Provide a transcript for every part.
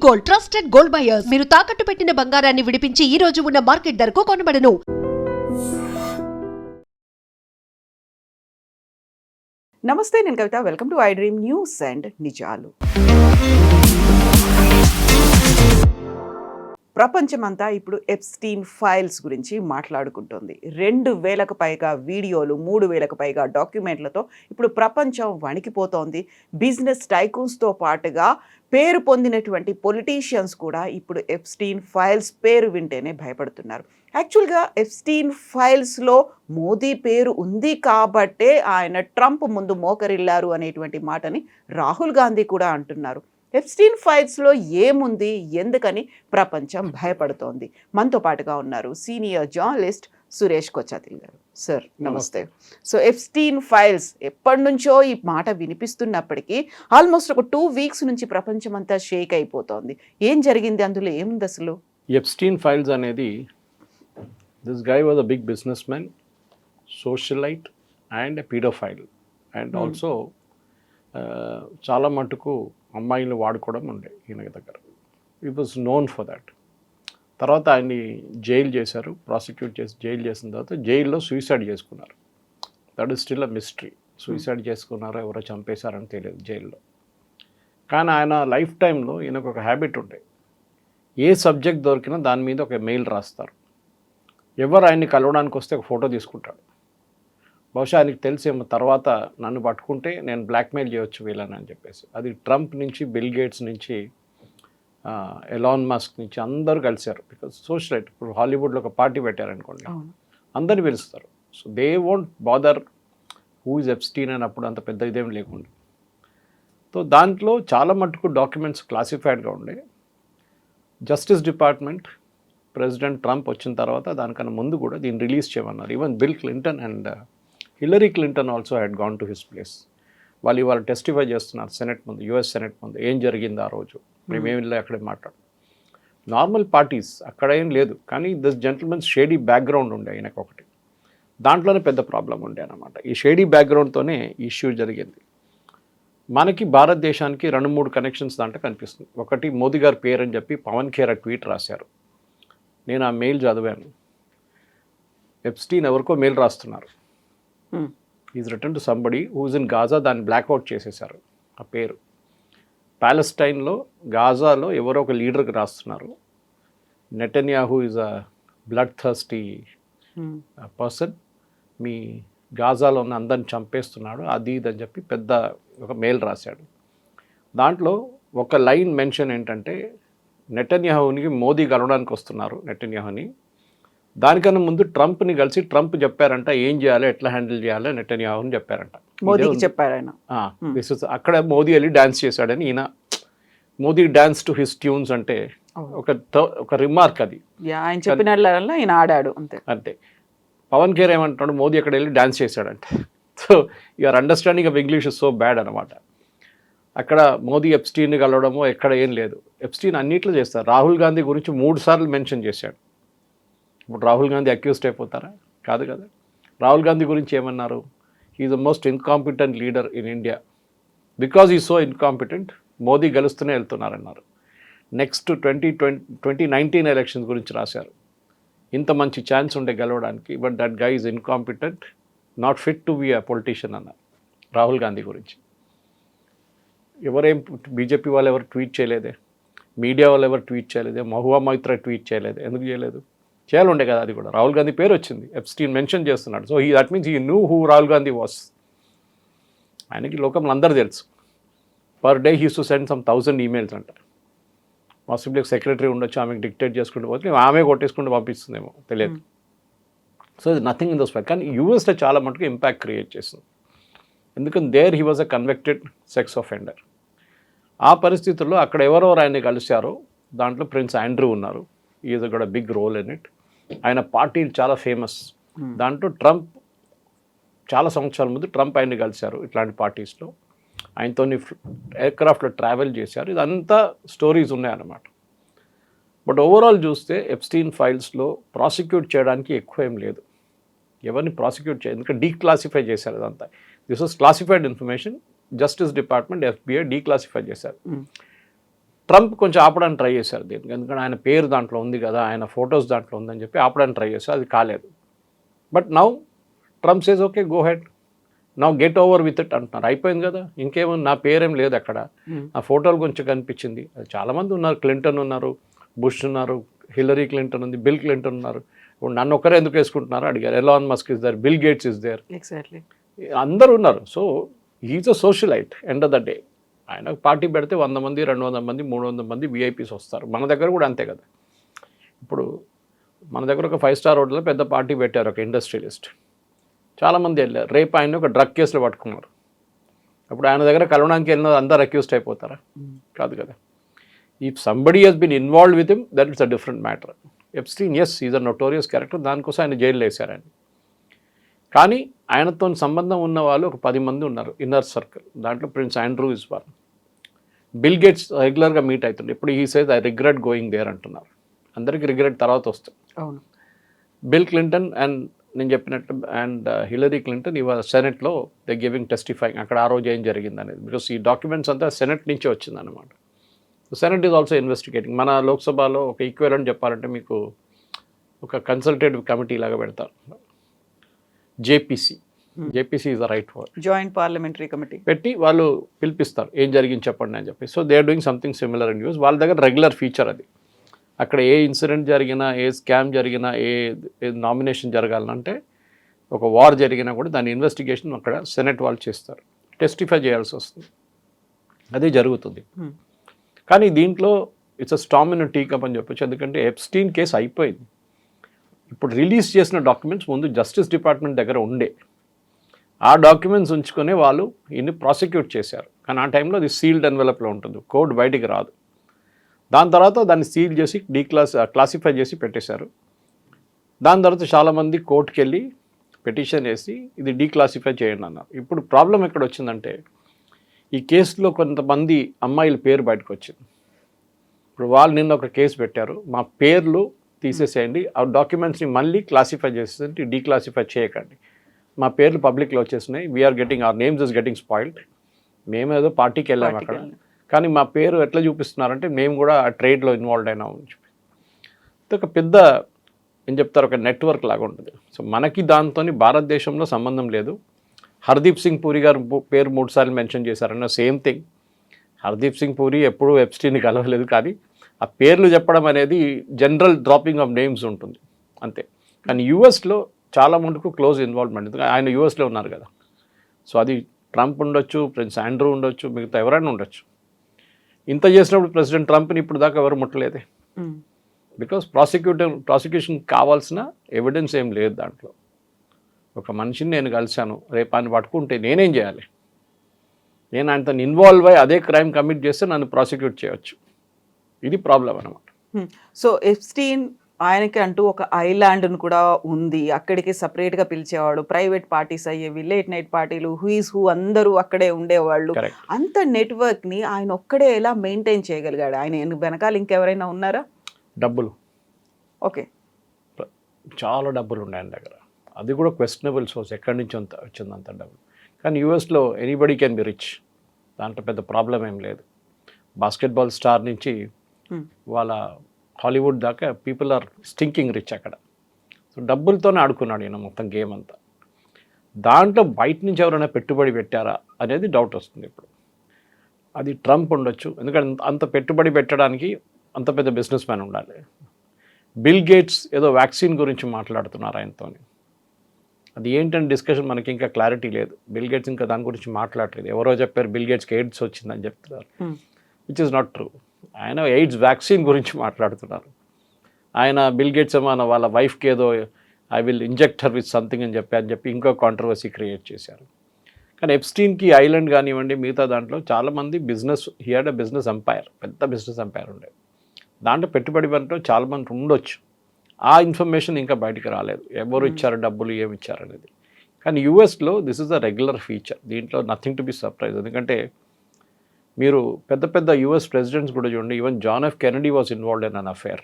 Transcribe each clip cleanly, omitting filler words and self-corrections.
Gold, trusted gold buyers. మీరు తాకట్టు పెట్టిన బంగారాన్ని విడిపించి ఈ రోజు ఉన్న మార్కెట్ ధరకు కొనబడను. నమస్తే, నేను Kavitha. Welcome to I dream news and నిజాలు. ప్రపంచమంతా ఇప్పుడు ఎప్స్టీన్ ఫైల్స్ గురించి మాట్లాడుకుంటుంది. 2000కు పైగా వీడియోలు, 3000కు పైగా డాక్యుమెంట్లతో ఇప్పుడు ప్రపంచం వణికిపోతోంది. బిజినెస్ టైకూన్స్తో పాటుగా పేరు పొందినటువంటి పొలిటీషియన్స్ కూడా ఇప్పుడు ఎప్స్టీన్ ఫైల్స్ పేరు వింటేనే భయపడుతున్నారు. యాక్చువల్గా ఎప్స్టీన్ ఫైల్స్లో మోదీ పేరు ఉంది కాబట్టే ఆయన ట్రంప్ ముందు మోకరిల్లారు అనేటువంటి మాటని రాహుల్ గాంధీ కూడా అంటున్నారు. ఎప్స్టీన్ ఫైల్స్లో ఏముంది, ఎందుకని ప్రపంచం భయపడుతోంది? మనతో పాటుగా ఉన్నారు సీనియర్ జర్నలిస్ట్ సురేష్ కొచ్చాతిల్ గారు. సార్ నమస్తే. సో ఎప్స్టీన్ ఫైల్స్ ఎప్పటి నుంచో ఈ మాట వినిపిస్తున్నప్పటికీ ఆల్మోస్ట్ ఒక 2 వీక్స్ నుంచి ప్రపంచం అంతా షేక్ అయిపోతోంది. ఏం జరిగింది, అందులో ఏముంది అసలు? ఎప్స్టీన్ ఫైల్స్ అనేది, this guy was a big businessman, socialite and paedophile and also చాలా మటుకు అమ్మాయిలు వాడుకోవడం ఉండే ఈయన దగ్గర. ఈ వాజ్ నోన్ ఫర్ దాట్. తర్వాత ఆయన్ని జైలు చేశారు, ప్రాసిక్యూట్ చేసి జైలు చేసిన తర్వాత జైల్లో సూసైడ్ చేసుకున్నారు. That is still a mystery. Suicide చేసుకున్నారో ఎవరో చంపేశారని తెలియదు జైల్లో. కానీ ఆయన లైఫ్ టైంలో ఈయనకు ఒక హ్యాబిట్ ఉండే, ఏ సబ్జెక్ట్ దొరికినా దాని మీద ఒక మెయిల్ రాస్తారు. ఎవరు ఆయన్ని కలవడానికి వస్తే ఒక ఫోటో తీసుకుంటాడు. బహుశా ఆయనకి తెలిసేమో తర్వాత నన్ను పట్టుకుంటే నేను బ్లాక్మెయిల్ చేయవచ్చు వీళ్ళని అని చెప్పేసి. అది ట్రంప్ నుంచి, బిల్ గేట్స్ నుంచి, ఎలాన్ మస్క్ నుంచి అందరూ కలిశారు. Because socialite. ఇప్పుడు హాలీవుడ్లో ఒక పార్టీ పెట్టారనుకోండి, అందరిని పిలుస్తారు. So they won't bother who is Epstein అని అప్పుడు అంత పెద్ద ఇదేం లేకుండా. సో దాంట్లో చాలా మటుకు డాక్యుమెంట్స్ క్లాసిఫైడ్గా ఉండే. జస్టిస్ డిపార్ట్మెంట్ ప్రెసిడెంట్ ట్రంప్ వచ్చిన తర్వాత దానికన్నా ముందు కూడా దీన్ని రిలీజ్ చేయమన్నారు. Even bill Clinton and Hillary Clinton also had gone to his place. వాళ్ళు ఇవాళ టెస్టిఫై చేస్తున్నారు సెనెట్ ముందు, యుఎస్ సెనెట్ ముందు. ఏం జరిగింది ఆ రోజు, మేమేమి అక్కడే మాట్లాడు. నార్మల్ పార్టీస్ అక్కడ ఏం లేదు, కానీ దిస్ జెంటిల్మెన్స్ షేడీ బ్యాక్గ్రౌండ్ ఉండే ఆయనకు ఒకటి. దాంట్లోనే పెద్ద ప్రాబ్లం ఉండే అనమాట. ఈ షేడీ బ్యాక్గ్రౌండ్తోనే ఇష్యూ జరిగింది. మనకి భారతదేశానికి 2-3 కనెక్షన్స్ దాంట్లో కనిపిస్తుంది. ఒకటి, మోదీ గారి పేరు అని చెప్పి పవన్ ఖేర్ ట్వీట్ రాశారు. నేను ఆ మెయిల్ చదివాను. ఎప్స్టీన్ ఎవరికో మెయిల్ రాస్తున్నారు. Is return to somebody who is in Gaza. దాన్ని బ్లాక్అవుట్ చేసేశారు ఆ పేరు. ప్యాలెస్టైన్లో, గాజాలో ఎవరో ఒక లీడర్కి రాస్తున్నారు. Netanyahu is a bloodthirsty person, మీ గాజాలో ఉన్న అందరిని చంపేస్తున్నాడు, అది ఇది అని చెప్పి పెద్ద ఒక మెయిల్ రాశాడు. దాంట్లో ఒక లైన్ మెన్షన్ ఏంటంటే, నెటన్యాహూని మోదీ కలవడానికి వస్తున్నారు నెటన్యాహూని. దానికన్నా ముందు ట్రంప్ని కలిసి ట్రంప్ చెప్పారంట ఏం చేయాలి, ఎట్లా హ్యాండిల్ చేయాలి నెటన్యాహూని చెప్పారంట. మోదీకి చెప్పారు ఆయన. అక్కడ మోదీ వెళ్ళి డ్యాన్స్ చేశాడని ఈయన, Modi dance to his tunes అంటే ఒక రిమార్క్ అది. ఆయన చెప్పిన ఆయన ఆడాడు అంతే. అంతే. పవన్ ఖేర్ ఏమంటున్నాడు, మోదీ అక్కడ వెళ్ళి డ్యాన్స్ చేశాడంటే. So your understanding of English is so bad అనమాట. అక్కడ మోదీ ఎప్స్టీన్ని కలవడమో ఎక్కడ ఏం లేదు. ఎప్స్టీన్ అన్నిట్లో చేస్తారు. రాహుల్ గాంధీ గురించి 3 సార్లు మెన్షన్ చేశాడు. ఇప్పుడు రాహుల్ గాంధీ అక్యూజ్డ్ అయిపోతారా? కాదు కదా. రాహుల్ గాంధీ గురించి ఏమన్నారు, he is the most incompetent leader in India. Because ఈ సో ఇన్కాంపిటెంట్, మోదీ గెలుస్తూనే వెళ్తున్నారన్నారు. నెక్స్ట్ 2019 ఎలక్షన్స్ గురించి రాశారు. ఇంత మంచి ఛాన్స్ ఉండే గెలవడానికి, but that guy is incompetent, not fit to be a politician అన్నారు రాహుల్ గాంధీ గురించి. ఎవరేం బీజేపీ వాళ్ళు ఎవరు ట్వీట్ చేయలేదే, మీడియా వాళ్ళు ఎవరు ట్వీట్ చేయలేదే, మహువా మైత్రా ట్వీట్ చేయలేదు. ఎందుకు చేయలేదు? చేయాలి ఉండే కదా. అది కూడా రాహుల్ గాంధీ పేరు వచ్చింది, ఎప్స్టీన్ మెన్షన్ చేస్తున్నాడు. So that means he knew who Rahul Gandhi was. ఆయనకి లోకంలో అందరూ తెలుసు. Per day he's to send some 1000 emails అంట. పాసిబుల్ సెక్రటరీ ఉండొచ్చు, ఆమెకు డిక్టేట్ చేసుకుంటూ పోతే ఆమె కొట్టేసుకుంటూ పంపిస్తుందేమో తెలియదు. సో ఇది నథింగ్ ఇన్ దోస్ ఫైల్. కానీ యూఎస్లో చాలా మటుకు ఇంపాక్ట్ క్రియేట్ చేస్తుంది. ఎందుకంటే there he was a convicted sex offender. ఆ పరిస్థితుల్లో అక్కడ ఎవరెవరు ఆయన్ని కలిశారో దాంట్లో ప్రిన్స్ ఆండ్రూ ఉన్నారు. Is got a big role in it. ఆయన పార్టీలు చాలా ఫేమస్. దాంట్లో ట్రంప్ చాలా సంవత్సరాల ముందు ట్రంప్ ఆయన్ని కలిశారు ఇట్లాంటి పార్టీస్లో. ఆయనతో ఎయిర్క్రాఫ్ట్లో ట్రావెల్ చేశారు. ఇదంతా స్టోరీస్ ఉన్నాయన్నమాట. బట్ ఓవరాల్ చూస్తే ఎప్స్టీన్ ఫైల్స్లో ప్రాసిక్యూట్ చేయడానికి ఎక్కువ ఏం లేదు. ఎవరిని ప్రాసిక్యూట్ చేయాలి, ఎందుకంటే డీక్లాసిఫై చేశారు అదంతా. This was classified information. Justice department, FBI declassify చేశారు. ట్రంప్ కొంచెం ఆపడానికి ట్రై చేశారు దీనికి, ఎందుకంటే ఆయన పేరు దాంట్లో ఉంది కదా, ఆయన ఫొటోస్ దాంట్లో ఉందని చెప్పి ఆపడానికి ట్రై చేశారు, అది కాలేదు. But now Trump says okay go ahead, now get over with it అంటున్నారు. అయిపోయింది కదా, ఇంకేమో నా పేరేం లేదు అక్కడ, నా ఫోటోలు కొంచెం కనిపించింది. చాలామంది ఉన్నారు, క్లింటన్ ఉన్నారు, బుష్ ఉన్నారు, హిల్లరీ క్లింటన్ ఉంది, బిల్ క్లింటన్ ఉన్నారు. ఇప్పుడు నన్ను ఒక్కరే ఎందుకు వేసుకుంటున్నారు అడిగారు. Elon Musk is there, Bill Gates is there, exactly అందరూ ఉన్నారు. So he's a socialite end of the day. ఆయన పార్టీ పెడితే 100 మంది 200 మంది 300 మంది విఐపీస్ వస్తారు. మన దగ్గర కూడా అంతే కదా. ఇప్పుడు మన దగ్గర ఒక 5-స్టార్ హోటల్లో పెద్ద పార్టీ పెట్టారు ఒక ఇండస్ట్రియలిస్ట్, చాలామంది వెళ్ళారు. రేపు ఆయన ఒక డ్రగ్ కేసులో పట్టుకున్నారు. అప్పుడు ఆయన దగ్గర కలవడానికి వెళ్ళిన అందరు అక్యూస్డ్ అయిపోతారా? కాదు కదా. If somebody has been involve with him, that it's a different matter. Epstein as is a notorious character, దానికోసం ఆయన జైల్లో వేశారు ఆయన. కానీ ఆయనతో సంబంధం ఉన్న వాళ్ళు ఒక 10 మంది ఉన్నారు ఇన్నర్ సర్కిల్. దాంట్లో Prince Andrew is one. Bill Gates రెగ్యులర్గా మీట్ అవుతుండే. ఇప్పుడు ఈ says I regret going there అంటున్నారు. అందరికీ రిగ్రెట్ తర్వాత వస్తుంది. అవును. బిల్ క్లింటన్ అండ్ నేను చెప్పినట్టు అండ్ హిల్లరీ క్లింటన్ ఇవాళ సెనెట్లో దే గివింగ్ టెస్టిఫైయింగ్ అక్కడ ఆ రోజు ఏం జరిగింది అనేది. బికాస్ ఈ డాక్యుమెంట్స్ అంతా సెనెట్ నుంచే వచ్చిందనమాట. Senate is also investigating. మన లోక్సభలో ఒక ఈక్వెలెంట్ చెప్పాలంటే మీకు ఒక కన్సల్టేటివ్ కమిటీ లాగా పెడతారు, JPC. JPC is the right word, joint parliamentary committee పెట్టి వాళ్ళు పిలిపిస్తారు ఏం జరిగింది చెప్పండి అని చెప్పి. So they are doing something similar in US. వాళ్ళ దగ్గర రెగ్యులర్ ఫీచర్ అది. అక్కడ ఏ ఇన్సిడెంట్ జరిగినా, ఏ స్కామ్ జరిగినా, ఏ నామినేషన్ జరగాలంటే, ఒక వార్ జరిగినా కూడా దాని ఇన్వెస్టిగేషన్ అక్కడ సెనెట్ వాళ్ళు చేస్తారు, టెస్టిఫై చేయాల్సి వస్తుంది. అదే జరుగుతుంది. కానీ దీంట్లో it's a storm in tea cup అని చెప్పొచ్చు. ఎందుకంటే ఎప్స్టీన్ కేసు అయిపోయింది. ఇప్పుడు రిలీజ్ చేసిన డాక్యుమెంట్స్ ముందు జస్టిస్ డిపార్ట్మెంట్ దగ్గర ఉండే. ఆ డాక్యుమెంట్స్ ఉంచుకొని వాళ్ళు ఇన్ని ప్రాసిక్యూట్ చేశారు. కానీ ఆ టైంలో అది సీల్డ్ ఎన్వెలప్లో ఉంటుంది, కోడ్ బయటికి రాదు. దాని తర్వాత దాన్ని సీల్ చేసి క్లాసిఫై చేసి పెట్టేశారు. దాని తర్వాత చాలామంది కోర్టుకు వెళ్ళి పిటిషన్ వేసి ఇది డీక్లాసిఫై చేయండి అన్నారు. ఇప్పుడు ప్రాబ్లం ఎక్కడ వచ్చిందంటే, ఈ కేసులో కొంతమంది అమ్మాయిల పేరు బయటకు వచ్చింది. ఇప్పుడు వాళ్ళు నిన్న ఒక కేసు పెట్టారు, మా పేర్లు తీసేసేయండి, ఆ డాక్యుమెంట్స్ని మళ్ళీ క్లాసిఫై చేసేసి డీక్లాసిఫై చేయకండి, మా పేర్లు పబ్లిక్లో వచ్చేసినాయి, we're getting our names is getting spoiled. మేము ఏదో పార్టీకి వెళ్ళాము అక్కడ, కానీ మా పేరు ఎట్లా చూపిస్తున్నారంటే మేము కూడా ఆ ట్రేడ్లో ఇన్వాల్వ్ అయినాము అని చెప్పి. ఇది ఒక పెద్ద ఏం చెప్తారు, ఒక నెట్వర్క్ లాగా ఉంటుంది. సో మనకి దాంతో భారతదేశంలో సంబంధం లేదు. హర్దీప్ సింగ్ పూరి గారు పేరు 3 సార్లు మెన్షన్ చేశారన్న సేమ్ థింగ్. హర్దీప్ సింగ్ పూరి ఎప్పుడూ ఎప్స్టీన్ని కలవలేదు, కానీ ఆ పేర్లు చెప్పడం అనేది జనరల్ డ్రాపింగ్ ఆఫ్ నేమ్స్ ఉంటుంది అంతే. కానీ యూఎస్లో చాలా మటుకు క్లోజ్ ఇన్వాల్వ్మెంట్, ఆయన యూఎస్లో ఉన్నారు కదా. సో అది ట్రంప్ ఉండొచ్చు, ప్రిన్స్ ఆండ్రూ ఉండొచ్చు, మిగతా ఎవరైనా ఉండొచ్చు. ఇంత చేసినప్పుడు ప్రెసిడెంట్ ట్రంప్ని ఇప్పుడు దాకా ఎవరు ముట్టలేదే. బికాస్ ప్రాసిక్యూషన్ కావాల్సిన ఎవిడెన్స్ ఏం లేదు దాంట్లో. ఒక మనిషిని నేను కలిశాను, రేపు ఆయన పట్టుకుంటే నేనేం చేయాలి? నేను ఆయనతో ఇన్వాల్వ్ అయ్యి అదే క్రైమ్ కమిట్ చేస్తే నన్ను ప్రాసిక్యూట్ చేయవచ్చు. ఇది ప్రాబ్లం అన్నమాట. సో ఎప్స్టీన్ ఆయనకి అంటూ ఒక ఐలాండ్ను కూడా ఉంది, అక్కడికి సపరేట్గా పిలిచేవాడు, ప్రైవేట్ పార్టీస్ అయ్యేవి, లేట్ నైట్ పార్టీలు, హూయిస్ హూ అందరూ అక్కడే ఉండేవాళ్ళు. అంత నెట్వర్క్ని ఆయన ఒక్కడే ఎలా మెయింటైన్ చేయగలిగాడు? ఆయన వెనకాల ఇంకెవరైనా ఉన్నారా? డబ్బులు. ఓకే, చాలా డబ్బులు ఉన్నాయి ఆయన దగ్గర. అది కూడా క్వశ్చనబుల్ సోర్స్, ఎక్కడి నుంచి వచ్చింది అంత డబ్బులు. కానీ యూఎస్లో ఎనీబడీ కెన్ బి రిచ్, దాంట్లో పెద్ద ప్రాబ్లం ఏం లేదు. బాస్కెట్బాల్ స్టార్ నుంచి వాళ్ళ హాలీవుడ్ దాకా పీపుల్ ఆర్ స్టింకింగ్ రిచ్ అక్కడ. సో డబ్బులతోనే ఆడుకున్నాడు ఈయన మొత్తం గేమ్ అంతా. దాంట్లో బయట నుంచి ఎవరైనా పెట్టుబడి పెట్టారా అనేది డౌట్ వస్తుంది ఇప్పుడు. అది ట్రంప్ ఉండొచ్చు, ఎందుకంటే అంత పెట్టుబడి పెట్టడానికి అంత పెద్ద బిజినెస్ మ్యాన్ ఉండాలి. బిల్ గేట్స్ ఏదో వ్యాక్సిన్ గురించి మాట్లాడుతున్నారు ఆయనతో. అది ఏంటంటే డిస్కషన్ మనకి ఇంకా క్లారిటీ లేదు. బిల్ గేట్స్ ఇంకా దాని గురించి మాట్లాడలేదు. ఎవరో చెప్పారు బిల్ గేట్స్కి ఎయిడ్స్ వచ్చిందని చెప్తున్నారు, విచ్ ఇస్ నాట్ ట్రూ. ఆయన ఎయిడ్స్ వ్యాక్సిన్ గురించి మాట్లాడుతున్నారు. ఆయన బిల్ గేట్స్ ఏమో వాళ్ళ వైఫ్కి ఏదో I will inject her with something అని చెప్పి ఇంకో కాంట్రవర్సీ క్రియేట్ చేశారు. కానీ ఎప్స్టీన్కి ఐలాండ్ కానివ్వండి, మిగతా దాంట్లో చాలామంది business, he had a business empire, పెద్ద బిజినెస్ ఎంపైర్ ఉండేది. దాంట్లో పెట్టుబడి పనిలో చాలామంది ఉండొచ్చు. ఆ ఇన్ఫర్మేషన్ ఇంకా బయటికి రాలేదు, ఎవరు ఇచ్చారు డబ్బులు, ఏమి ఇచ్చారు అనేది. కానీ యూఎస్లో this is a regular feature, దీంట్లో నథింగ్ టు బి సర్ప్రైజ్. ఎందుకంటే మీరు పెద్ద పెద్ద యూఎస్ ప్రెసిడెంట్స్ కూడా చూడండి, even John F Kennedy was involved in an affair,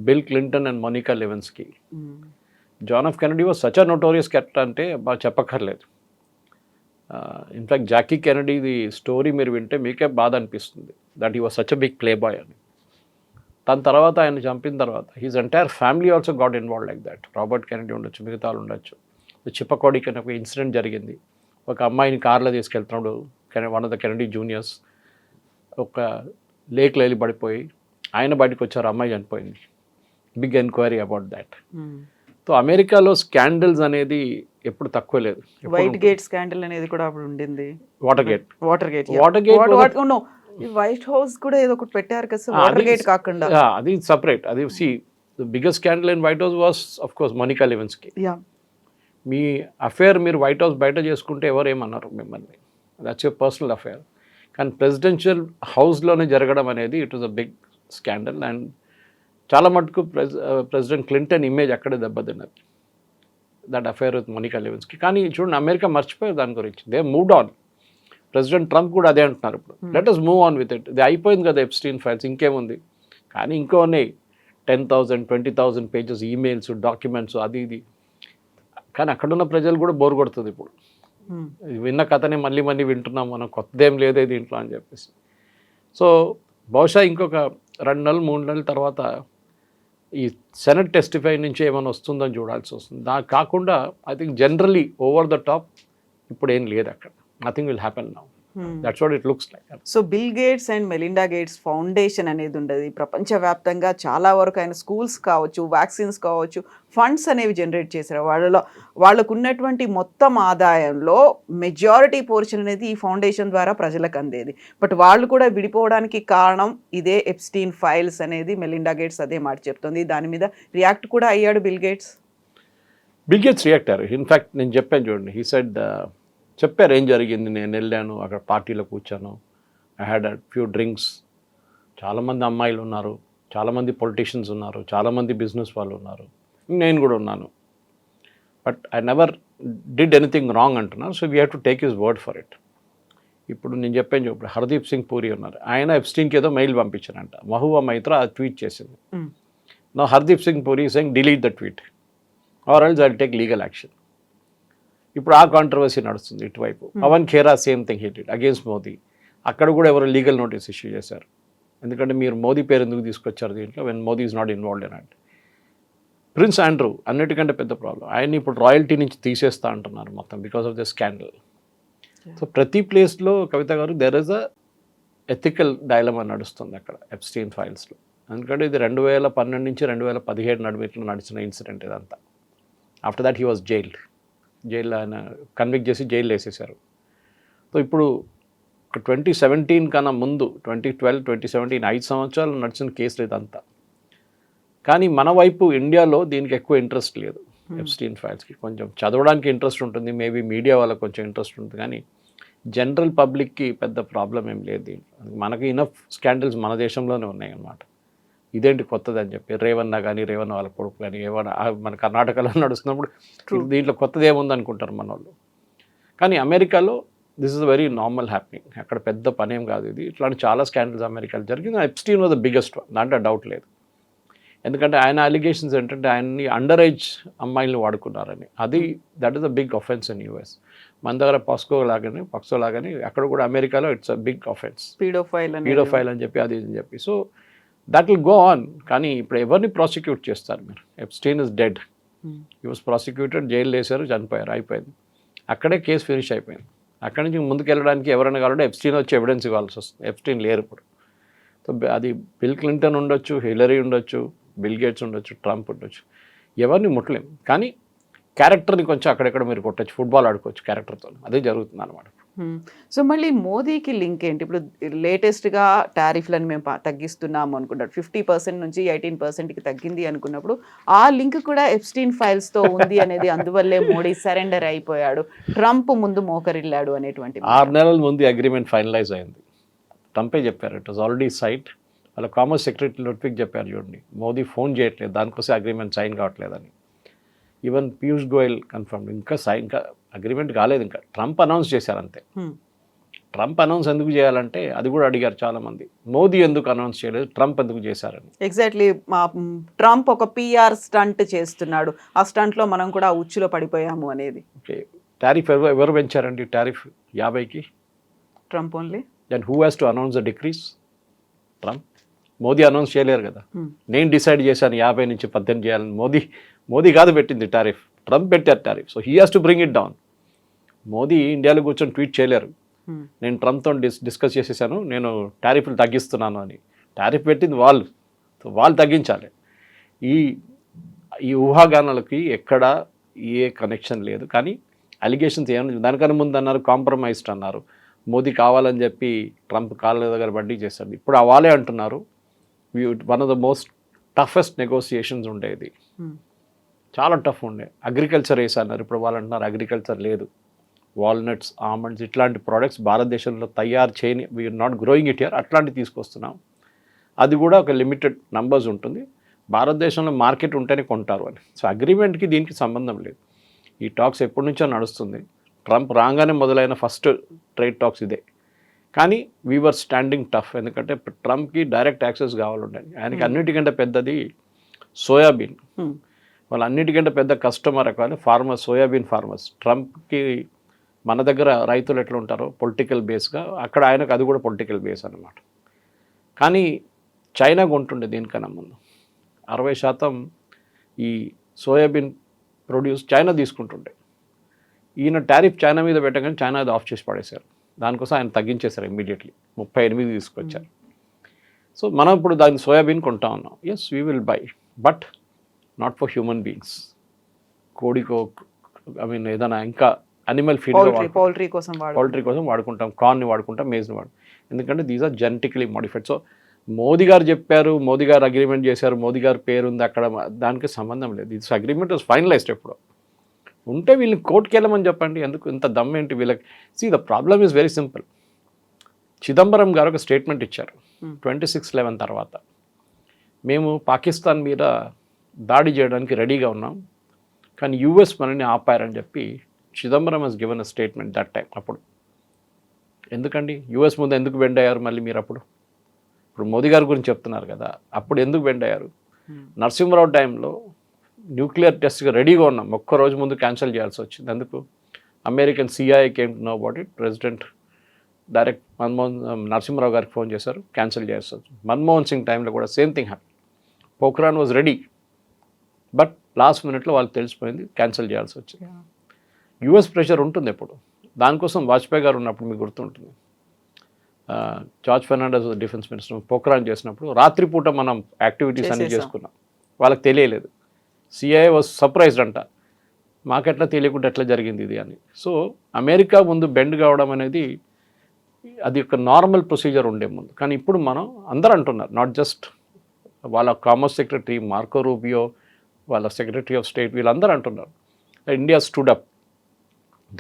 Bill Clinton and Monica Lewinsky. John F Kennedy was such a notorious character అంటే బాగా చెప్పక్కర్లేదు. ఇన్ఫ్యాక్ట్ జాకీ కెనడీది స్టోరీ మీరు వింటే మీకే బాధ అనిపిస్తుంది. That he was such a big playboy అని. దాని తర్వాత ఆయన చంపిన తర్వాత his entire family also got involve like that. Robert Kennedy ఉండొచ్చు, మిగతా వాళ్ళు ఉండొచ్చు. చిప్పకోడికి అని ఒక ఇన్సిడెంట్ జరిగింది. ఒక అమ్మాయిని కార్లో తీసుకెళ్తున్నాడు one of the Kennedy juniors, ఒక లేక్లో వెళ్ళి పడిపోయి ఆయన బయటకు వచ్చారు, అమ్మాయి చనిపోయింది. Big enquiry about that. So అమెరికాలో స్కాండల్స్ అనేది ఎప్పుడు తక్కువ లేదు. వైట్ గేట్ స్కాండల్ అనేది కూడా అప్పుడు ఉండింది. వాటర్ గేట్ వైట్ హౌస్ కూడా ఏదో ఒకటి పెట్టారు కదా సార్, వాటర్ గేట్ కాకుండా. అది సపరేట్. అది see the biggest scandal in White House was of course Monica Lewinsky. మీ అఫేర్ మీరు వైట్ హౌస్ బయట చేసుకుంటే ఎవరు ఏమన్నారు మిమ్మల్ని, దట్స్ యువర్ పర్సనల్ అఫేర్. కానీ ప్రెసిడెన్షియల్ హౌస్లోనే జరగడం అనేది it was a big scandal. And చాలా మటుకు ప్రెసిడెంట్ క్లింటన్ ఇమేజ్ అక్కడే దెబ్బతిన్నది, that affair with Monica Lewinsky. కానీ చూడండి అమెరికా మర్చిపోయారు దాని గురించి, they moved on. President Trump కూడా అదే అంటున్నారు ఇప్పుడు, let us move on with it. ఇది అయిపోయింది కదా ఎప్స్టీన్ ఫైల్స్, ఇంకేముంది. కానీ ఇంకో ఉన్నాయి 10,000 20,000 పేజెస్ ఈమెయిల్స్, డాక్యుమెంట్స్, అది ఇది. కానీ అక్కడున్న ప్రజలు కూడా బోర్ కొడుతుంది ఇప్పుడు. విన్న కథనే మళ్ళీ మళ్ళీ వింటున్నాం మనం, కొత్తదేం లేదే దీంట్లో అని చెప్పేసి. సో బహుశా ఇంకొక 2 నెలలు 3 నెలల తర్వాత ఈ సెనెట్ టెస్టిఫై నుంచి ఏమైనా వస్తుందని చూడాల్సి వస్తుంది. దానికి కాకుండా I think generally over the top ఇప్పుడు ఏం లేదు అక్కడ. Nothing will happen now. That's what it looks like. So bill gates and Melinda gates foundation అనేది ఉండదు ప్రపంచవ్యాప్తంగా. చాలా వరకు ఆయన స్కూల్స్ కావచ్చు, వ్యాక్సిన్స్ కావచ్చు, ఫండ్స్ అనేవి జనరేట్ చేశారు. వాళ్ళకు ఉన్నటువంటి మొత్తం ఆదాయంలో మెజారిటీ పోర్షన్ అనేది ఈ ఫౌండేషన్ ద్వారా ప్రజలకు అందేది. బట్ వాళ్ళు కూడా విడిపోవడానికి కారణం ఇదే ఎప్స్టీన్ ఫైల్స్ అనేది మెలిండా గేట్స్ అదే మాట చెప్తుంది. దాని మీద రియాక్ట్ కూడా అయ్యాడు bill gates. Bill gates react అయ్యారు. ఇన్ఫ్యాక్ట్ నేను చెప్పాను చూడండి, హీ సెడ్, చెప్పారు ఏం జరిగింది. నేను వెళ్ళాను అక్కడ పార్టీలో కూర్చాను, I had a few drinks, చాలామంది అమ్మాయిలు ఉన్నారు, చాలామంది పొలిటీషియన్స్ ఉన్నారు, చాలామంది బిజినెస్ వాళ్ళు ఉన్నారు, నేను కూడా ఉన్నాను. But I never did anything wrong అంటున్నారు. So we have to take his word for it. ఇప్పుడు నేను చెప్పాను ఇప్పుడు హర్దీప్ సింగ్ పూరి ఉన్నారు, ఆయన ఎప్స్టీన్కి ఏదో మెయిల్ పంపించారంట, మహువా మైత్రా అది ట్వీట్ చేసింది. నా Hardeep Singh Puri saying delete the tweet or else I will take legal action. ఇప్పుడు ఆ కాంట్రవర్సీ నడుస్తుంది ఇటువైపు. Pawan Khera same thing he did against Modi. అక్కడ కూడా ఎవరు లీగల్ నోటీస్ ఇష్యూ చేశారు. ఎందుకంటే మీరు మోదీ పేరు ఎందుకు తీసుకొచ్చారు దీంట్లో, when Modi is not involved in it. Prince Andrew అన్నిటికంటే పెద్ద ప్రాబ్లం, ఆయన్ని ఇప్పుడు రాయల్టీ నుంచి తీసేస్తా అంటున్నారు మొత్తం because of the scandal. So ప్రతి ప్లేస్లో కవిత గారు there is a ethical dilemma నడుస్తుంది అక్కడ ఎప్స్టీన్ ఫైల్స్లో. ఎందుకంటే ఇది 2012 నుంచి 2017 నడుమిట్లో నడిచిన ఇన్సిడెంట్ ఇదంతా. ఆఫ్టర్ దాట్ హీ వాజ్ జైల్లో ఆయన కన్విక్ట్ చేసి జైల్లో వేసేసారు. సో ఇప్పుడు 2017 కన్నా ముందు 2012 2017 5 సంవత్సరాలు నడిచిన కేసులు ఇదంతా. కానీ మన వైపు ఇండియాలో దీనికి ఎక్కువ ఇంట్రెస్ట్ లేదు. ఎప్స్టీన్ ఫైల్స్కి కొంచెం చదవడానికి ఇంట్రెస్ట్ ఉంటుంది, మేబీ మీడియా వాళ్ళకి కొంచెం ఇంట్రెస్ట్ ఉంటుంది, కానీ జనరల్ పబ్లిక్కి పెద్ద ప్రాబ్లం ఏం లేదు దీంట్లో. మనకి ఇనఫ్ స్కాండల్స్ మన దేశంలోనే ఉన్నాయి అన్నమాట. ఇదేంటి కొత్తది అని చెప్పి రేవన్న కానీ రేవన్న వాళ్ళ కొడుకు కానీ ఏమన్నా మన కర్ణాటకలో నడుస్తున్నప్పుడు దీంట్లో కొత్తది ఏముంది అనుకుంటారు మన వాళ్ళు. కానీ అమెరికాలో this is very normal happening. అక్కడ పెద్ద పనేం కాదు ఇది. ఇట్లాంటి చాలా స్కాండల్స్ అమెరికాలో జరిగింది. Epstein was the biggest one, దాంట్లో డౌట్ లేదు. ఎందుకంటే ఆయన అలిగేషన్స్ ఏంటంటే ఆయన్ని అండర్ ఏజ్ అమ్మాయిలను వాడుకున్నారని. అది that is a big offence in US. మన దగ్గర పాక్సో లాగానే అక్కడ కూడా అమెరికాలో it's a big offence, paedophile అని చెప్పి అది అని చెప్పి. So that will go on. కానీ ఇప్పుడు ఎవరిని ప్రాసిక్యూట్ చేస్తారు మీరు? Epstein is dead, he was prosecuted, jail వేశారు, చనిపోయారు, అయిపోయింది. అక్కడే కేసు ఫినిష్ అయిపోయింది. అక్కడి నుంచి ముందుకు వెళ్ళడానికి ఎవరైనా కావాలంటే ఎప్స్టీన్ వచ్చి ఎవిడెన్స్ ఇవ్వాల్సి వస్తుంది. ఎప్స్టీన్ లేరు ఇప్పుడు. సో అది బిల్ క్లింటన్ ఉండొచ్చు, హిలరీ ఉండొచ్చు, బిల్ గేట్స్ ఉండొచ్చు, ట్రంప్ ఉండొచ్చు, ఎవరిని ముట్టలేం. కానీ క్యారెక్టర్ని కొంచెం అక్కడెక్కడ మీరు కొట్టచ్చు, ఫుట్బాల్ ఆడుకోవచ్చు క్యారెక్టర్తో. అదే జరుగుతుంది అనమాట. సో మళ్ళీ మోదీకి లింక్ ఏంటి? ఇప్పుడు లేటెస్ట్గా టారిఫ్లను మేము తగ్గిస్తున్నాము అనుకున్నాడు, 50% నుంచి 18%కి తగ్గింది అనుకున్నప్పుడు ఆ లింక్ కూడా ఎప్స్టీన్ ఫైల్స్తో ఉంది అనేది, అందువల్లే మోడీ సరెండర్ అయిపోయాడు, ట్రంప్ ముందు మోకరిల్లాడు అనేటువంటి. 6 నెలల ముందు అగ్రిమెంట్ ఫైనలైజ్ అయింది. ట్రంపే చెప్పారు, ఇట్ వాజ్ ఆల్రెడీ సైట్. వాళ్ళ కామర్స్ సెక్రటరీ లుట్విక్ చెప్పారు, చూడండి మోదీ ఫోన్ చేయట్లేదు, దానికోసం అగ్రిమెంట్ సైన్ కావట్లేదని. ఈవెన్ పీయూష్ గోయల్ కన్ఫర్మ్, ఇంకా అగ్రిమెంట్ కాలేదు, ఇంకా ట్రంప్ అనౌన్స్ చేశారు అంతే. ట్రంప్ అనౌన్స్ ఎందుకు చేయాలంటే అది కూడా అడిగారు చాలామంది, మోదీ ఎందుకు అనౌన్స్ చేయలేదు, ట్రంప్ ఎందుకు చేశారని. ఎగ్జాక్ట్లీ, ట్రంప్ ఒక పిఆర్ స్టంట్ చేస్తున్నాడు, ఆ స్టంట్లో మనం కూడా ఉచ్చులో పడిపోయాము అనేది. ఓకే, టారిఫ్ ఎవరు పెంచారండి? టారిఫ్ 50కి Trump only. Then who has to announce the decrease? Trump. Modi announce చేయలేరు కదా, నేను డిసైడ్ చేశాను 50 నుంచి 18 చేయాలని. మోదీ కాదు పెట్టింది టారిఫ్, ట్రంప్ పెట్టారు tariff. So he has to bring it down. Modi ఇండియాలో కూర్చొని ట్వీట్ చేయలేరు, నేను ట్రంప్తో డిస్కస్ చేసేసాను, నేను టారిఫ్లు తగ్గిస్తున్నాను అని. టారిఫ్ పెట్టింది వాళ్ళు, సో వాళ్ళు తగ్గించాలి. ఈ ఊహాగానాలకి ఎక్కడ ఏ కనెక్షన్ లేదు. కానీ అలిగేషన్స్ ఏమన్నా, దానికన్నా ముందు అన్నారు కాంప్రమైజ్డ్ అన్నారు, మోదీ కావాలని చెప్పి ట్రంప్ కాళ్ళ దగ్గర బండి చేశాడు. ఇప్పుడు వాళ్ళే అంటున్నారు one of the most toughest negotiations ఉండేది, చాలా టఫ్ ఉండే. అగ్రికల్చర్ వేసన్నారు, ఇప్పుడు వాళ్ళు అంటున్నారు అగ్రికల్చర్ లేదు. వాల్నట్స్, ఆల్మండ్స్ ఇట్లాంటి ప్రోడక్ట్స్ భారతదేశంలో తయారు చేయని, we're not growing it here, అట్లాంటివి తీసుకొస్తున్నాం. అది కూడా ఒక లిమిటెడ్ నంబర్స్ ఉంటుంది, భారతదేశంలో మార్కెట్ ఉంటేనే కొంటారు అని. సో అగ్రిమెంట్కి దీనికి సంబంధం లేదు. ఈ టాక్స్ ఎప్పటి నుంచో నడుస్తుంది. ట్రంప్ రాగానే మొదలైన ఫస్ట్ ట్రేడ్ టాక్స్ ఇదే. కానీ వీవర్ స్టాండింగ్ టఫ్, ఎందుకంటే ట్రంప్కి డైరెక్ట్ యాక్సెస్ కావాలండి. ఆయనకి అన్నిటికంటే పెద్దది సోయాబీన్. వాళ్ళు అన్నిటికంటే పెద్ద కస్టమర్ రకాలు ఫార్మర్స్, సోయాబీన్ ఫార్మర్స్. ట్రంప్కి మన దగ్గర రైతులు ఎట్లా ఉంటారో పొలిటికల్ బేస్గా, అక్కడ ఆయనకు అది కూడా పొలిటికల్ బేస్ అనమాట. కానీ చైనా కొంటుండే దీనికన్నా ముందు 60% ఈ సోయాబీన్ ప్రొడ్యూస్ చైనా తీసుకుంటుండే. ఈయన టారిఫ్ చైనా మీద పెట్టగానే చైనా అది ఆఫ్ చేసి పడేశారు. దానికోసం ఆయన తగ్గించేశారు ఇమ్మీడియట్లీ, 38 తీసుకొచ్చారు. సో మనం ఇప్పుడు దాని సోయాబీన్ కొంటా ఉన్నాం. Yes we will buy, but not for human beings. కోడికో ఏదైనా ఇంకా అనిమల్ ఫీడ్, పౌల్ట్రీ కోసం వాడుకుంటాం, కార్న్ని వాడుకుంటాం, మేజ్ని ఎందుకంటే these are genetically modified. So Modi garu చెప్పారు, మోదీ గారు అగ్రిమెంట్ చేశారు, మోదీ గారు పేరు ఉంది అక్కడ, దానికి సంబంధం లేదు. This agreement was finalised. ఎప్పుడు ఉంటే వీళ్ళని కోర్టుకి వెళ్ళమని చెప్పండి, ఎందుకు ఇంత దమ్ ఏంటి వీళ్ళకి? See the problem is very simple. Chidambaram గారు ఒక స్టేట్మెంట్ ఇచ్చారు 26/11 తర్వాత, మేము పాకిస్తాన్ మీద దాడి చేయడానికి రెడీగా ఉన్నాం, కానీ యూఎస్ మనని ఆపారని చెప్పి Chidambaram has given a statement that time. అప్పుడు ఎందుకండి యూఎస్ ముందు ఎందుకు బెండ్ అయ్యారు మళ్ళీ మీరు? అప్పుడు ఇప్పుడు మోదీ గారి గురించి చెప్తున్నారు కదా, అప్పుడు ఎందుకు బెండ్ అయ్యారు? నరసింహరావు టైంలో న్యూక్లియర్ టెస్ట్గా రెడీగా ఉన్నాం, ఒక్కరోజు ముందు క్యాన్సిల్ చేయాల్సి వచ్చింది. ఎందుకు? American CIA came to know about it. President direct Narasimha Rao గారికి ఫోన్ చేశారు, క్యాన్సిల్ చేయాల్సి వచ్చింది. మన్మోహన్ సింగ్ టైంలో కూడా same thing happy. Pokhran was ready, but last మినిట్లో వాళ్ళకి తెలిసిపోయింది, క్యాన్సిల్ చేయాల్సి వచ్చింది. యూఎస్ ప్రెషర్ ఉంటుంది ఎప్పుడు. దానికోసం వాజ్పేయి గారు ఉన్నప్పుడు మీకు గుర్తుంటుంది, George Fernandes defence minister, Pokhran చేసినప్పుడు రాత్రిపూట మనం యాక్టివిటీస్ అన్నీ చేసుకున్నాం, వాళ్ళకి తెలియలేదు. సిఐఏ వాజ్ సర్ప్రైజ్డ్ అంట, మాకెట్లా తెలియకుండా ఎట్లా జరిగింది ఇది అని. సో అమెరికా ముందు బెండ్ కావడం అనేది అది ఒక నార్మల్ ప్రొసీజర్ ఉండే ముందు. కానీ ఇప్పుడు మనం అందరూ అంటున్నారు, నాట్ జస్ట్ వాళ్ళ కామర్స్ సెక్రటరీ మార్కో రూబియో, వాళ్ళ సెక్రటరీ ఆఫ్ స్టేట్, వీళ్ళందరూ అంటున్నారు ఇండియా స్టూడ్ అప్.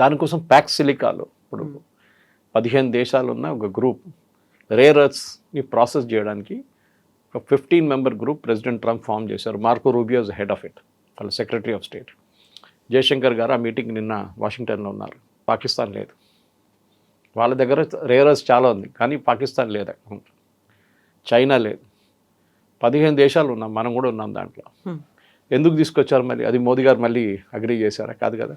దానికోసం ప్యాక్స్ సిలికాలో ఇప్పుడు 15 దేశాలు ఉన్న ఒక గ్రూప్ రేర్ ఎర్త్స్ని ప్రాసెస్ చేయడానికి ఒక 15 member group president Trump form చేశారు. Marco Rubio is head of it, వాళ్ళ సెక్రటరీ ఆఫ్ స్టేట్. జయశంకర్ గారు ఆ మీటింగ్ నిన్న వాషింగ్టన్లో ఉన్నారు. పాకిస్తాన్ లేదు, వాళ్ళ దగ్గర రేర్ ఎర్త్స్ చాలా ఉంది, కానీ పాకిస్తాన్ లేదు, చైనా లేదు. 15 దేశాలు ఉన్నాం, మనం కూడా ఉన్నాం దాంట్లో. ఎందుకు తీసుకొచ్చారు మరి? అది మోదీ గారు మళ్ళీ అగ్రీ చేశారా? కాదు కదా.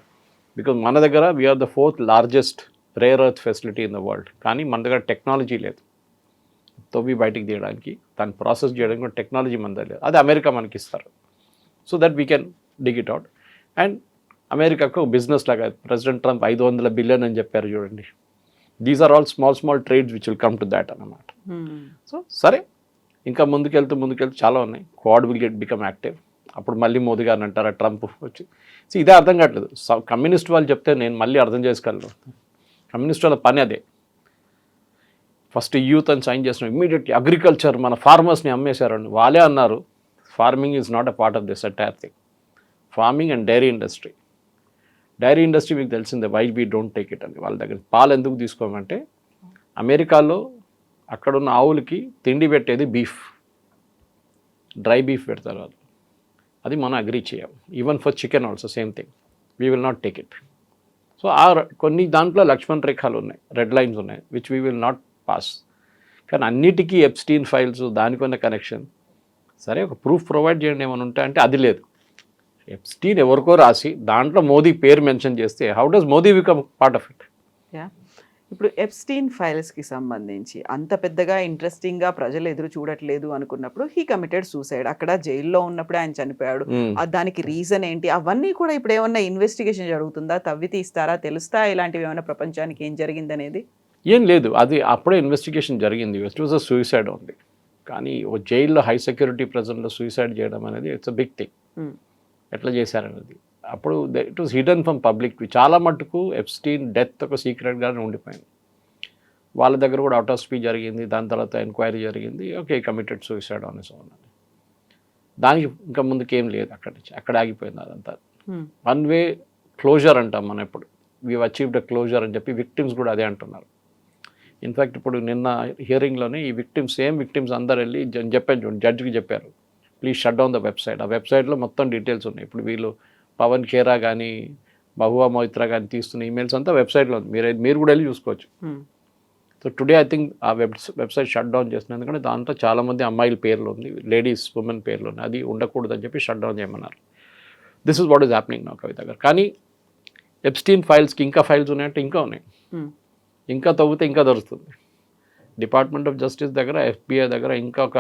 బికాజ్ మన దగ్గర we're the 4th largest rare earth facility in the world, కానీ మన దగ్గర టెక్నాలజీ లేదు. తవ్వి బయటికి తీయడానికి, దాన్ని ప్రాసెస్ చేయడానికి కూడా టెక్నాలజీ మన దగ్గర లేదు. అది అమెరికా మనకి ఇస్తారు, so that we can dig it out. And అమెరికాకు బిజినెస్ లాగా ప్రెసిడెంట్ ట్రంప్ 500 బిలియన్ అని చెప్పారు చూడండి. These are all small trades which will come to that అన్నమాట. సో సరే, ఇంకా ముందుకెళ్తూ చాలా ఉన్నాయి. Quad will become active. అప్పుడు మళ్ళీ మోదీ గారిని అంటారా ట్రంప్ వచ్చి? సో ఇదే అర్థం కావట్లేదు. కమ్యూనిస్ట్ వాళ్ళు చెప్తే నేను మళ్ళీ అర్థం చేసుకోగలను. కమ్యూనిస్ట్ వాళ్ళ పని అదే. ఫస్ట్ యూత్ అని సైన్ చేసిన ఇమ్మీడియట్లీ అగ్రికల్చర్, మన ఫార్మర్స్ని అమ్మేశారండి. వాళ్ళే అన్నారు farming is not a part of this entire thing. Farming and dairy industry మీకు తెలిసిందే, why we don't take it అని. వాళ్ళ దగ్గర పాలు ఎందుకు తీసుకోమంటే, అమెరికాలో అక్కడున్న ఆవులకి తిండి పెట్టేది బీఫ్, డ్రై బీఫ్ పెడతారు వాళ్ళు. అది మనం అగ్రీ చేయం. Even for chicken also same thing, we will not take it. So కొన్ని దాంట్లో లక్ష్మణ్ రేఖలు ఉన్నాయి, రెడ్ లైన్స్ ఉన్నాయి, which we will not pass. కానీ అన్నిటికీ ఎప్స్టీన్ ఫైల్స్, దానికున్న కనెక్షన్. సరే, ఒక ప్రూఫ్ ప్రొవైడ్ చేయండి ఏమైనా ఉంటే అంటే అది లేదు. ఎప్స్టీన్ ఎవరికో రాసి దాంట్లో మోదీ పేరు మెన్షన్ చేస్తే how does Modi become part of it? ఇప్పుడు ఎప్స్టీన్ ఫైల్స్కి సంబంధించి అంత పెద్దగా ఇంట్రెస్టింగ్గా ప్రజలు ఎదురు చూడట్లేదు అనుకున్నప్పుడు హీ కమిటెడ్ సూసైడ్. అక్కడ జైల్లో ఉన్నప్పుడే ఆయన చనిపోయాడు. దానికి రీజన్ ఏంటి అవన్నీ కూడా ఇప్పుడు ఏమన్నా ఇన్వెస్టిగేషన్ జరుగుతుందా, తవ్వి తీస్తారా, తెలుస్తా ఇలాంటివి ఏమైనా ప్రపంచానికి ఏం జరిగిందనేది? ఏం లేదు, అది అప్పుడే ఇన్వెస్టిగేషన్ జరిగింది. It was a suicide only. కానీ ఓ జైల్లో హై సెక్యూరిటీ ప్రెజెంట్లో సూసైడ్ చేయడం అనేది ఇట్స్ అ బిగ్ థింగ్. ఎట్లా చేశారనేది అప్పుడు it was hidden from public. చాలా మటుకు ఎప్స్టీన్ డెత్ ఒక సీక్రెట్గానే ఉండిపోయింది. వాళ్ళ దగ్గర కూడా అవుట్ ఆఫ్ స్పీచ్ జరిగింది, దాని తర్వాత ఎంక్వైరీ జరిగింది. ఓకే, కమిటెడ్ సూసైడ్ అనేసి ఉన్నది. దానికి ఇంకా ముందుకు ఏం లేదు, అక్కడ ఆగిపోయింది అదంతా. వన్ వే క్లోజర్ అంటాం మనం. ఇప్పుడు వీ అచీవ్డ్ అ క్లోజర్ అని చెప్పి విక్టిమ్స్ కూడా అదే అంటున్నారు. ఇన్ఫ్యాక్ట్ ఇప్పుడు నిన్న హియరింగ్లోనే ఈ సేమ్ విక్టిమ్స్ అందరు వెళ్ళి చెప్పాను చూడండి, జడ్జికి చెప్పారు, please shut down the website. ఆ వెబ్సైట్లో మొత్తం డీటెయిల్స్ ఉన్నాయి. ఇప్పుడు వీళ్ళు పవన్ ఖేరా కానీ మహువా మొయిత్రా కానీ తీస్తున్న ఈమెయిల్స్ అంతా వెబ్సైట్లో ఉంది, మీరు కూడా వెళ్ళి చూసుకోవచ్చు. సో టుడే ఐ థింక్ ఆ వెబ్సైట్ షట్ డౌన్ చేస్తున్నారు. ఎందుకంటే దాంట్లో చాలామంది అమ్మాయిల పేర్లు ఉంది, లేడీస్ ఉమెన్ పేర్లు ఉన్నాయి. అది ఉండకూడదని చెప్పి షట్ డౌన్ చేయమన్నారు. This is what is happening నా కవిత గారు. కానీ ఎప్స్టీన్ ఫైల్స్కి ఇంకా ఫైల్స్ ఉన్నాయంటే ఇంకా ఉన్నాయి. ఇంకా తవ్వితే ఇంకా దొరుకుతుంది. డిపార్ట్మెంట్ ఆఫ్ జస్టిస్ దగ్గర, FBI దగ్గర ఇంకా ఒక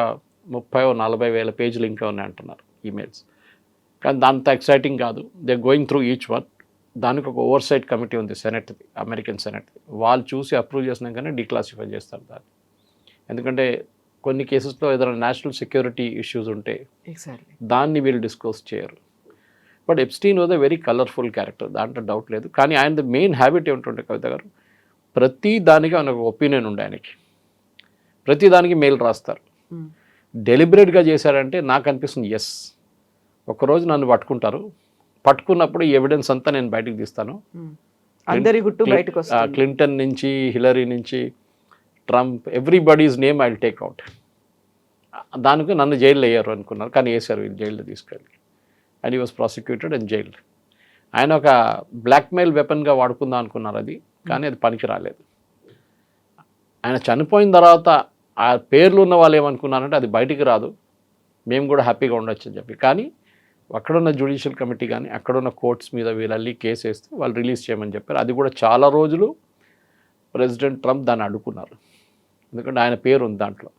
30-40 వేల పేజీలు ఇంకా ఉన్నాయి అంటున్నారు ఈమెయిల్స్. కానీ దాంతో ఎక్సైటింగ్ కాదు. They going through each one. దానికి ఒక ఓవర్సైట్ కమిటీ ఉంది, సెనెట్ది, అమెరికన్ సెనెట్ది. వాళ్ళు చూసి అప్రూవ్ చేసినాకనే డీక్లాసిఫై చేస్తారు దాన్ని. ఎందుకంటే కొన్ని కేసెస్లో ఏదైనా నేషనల్ సెక్యూరిటీ ఇష్యూస్ ఉంటే దాన్ని వీళ్ళు డిస్క్లోజ్ చేయరు. But Epstein was a very colourful character, దాంట్లో డౌట్ లేదు. కానీ ఆయన మెయిన్ హ్యాబిట్ ఏమిటంటే కవిత గారు, ప్రతి దానికి ఆయన ఒక ఒపీనియన్ ఉండే. ఆయనకి ప్రతి దానికి మెయిల్ రాస్తారు. డెలిబరేట్గా చేశారంటే నాకు అనిపిస్తుంది ఎస్. ఒకరోజు నన్ను పట్టుకున్నప్పుడు ఈ ఎవిడెన్స్ అంతా నేను బయటకు తీస్తాను. అందరి గుట్టు బయటకు వస్తుంది. క్లింటన్ నుంచి, హిలరీ నుంచి, Trump, everybody's name I will take out. దానికి నన్ను జైల్లో వేయరు అనుకున్నారు, కానీ వేశారు వీళ్ళు జైల్లో తీసుకెళ్ళి. And he was prosecuted and jailed. ఆయన ఒక బ్లాక్మెయిల్ వెపన్గా వాడుకుందాం అనుకున్నారు అది, కానీ అది పనికి రాలేదు. ఆయన చనిపోయిన తర్వాత ఆ పేర్లు ఉన్న వాళ్ళు ఏమనుకున్నారంటే అది బయటికి రాదు, మేము కూడా హ్యాపీగా ఉండొచ్చు అని చెప్పి. కానీ అక్కడున్న జ్యుడిషియల్ కమిటీ కానీ అక్కడున్న కోర్ట్స్ మీద వీళ్ళల్లి కేసు వేస్తే వాళ్ళు రిలీజ్ చేయమని చెప్పారు. అది కూడా చాలా రోజులు ప్రెసిడెంట్ ట్రంప్ దాన్ని అడ్డుకున్నారు, ఎందుకంటే ఆయన పేరు ఉంది దాంట్లో.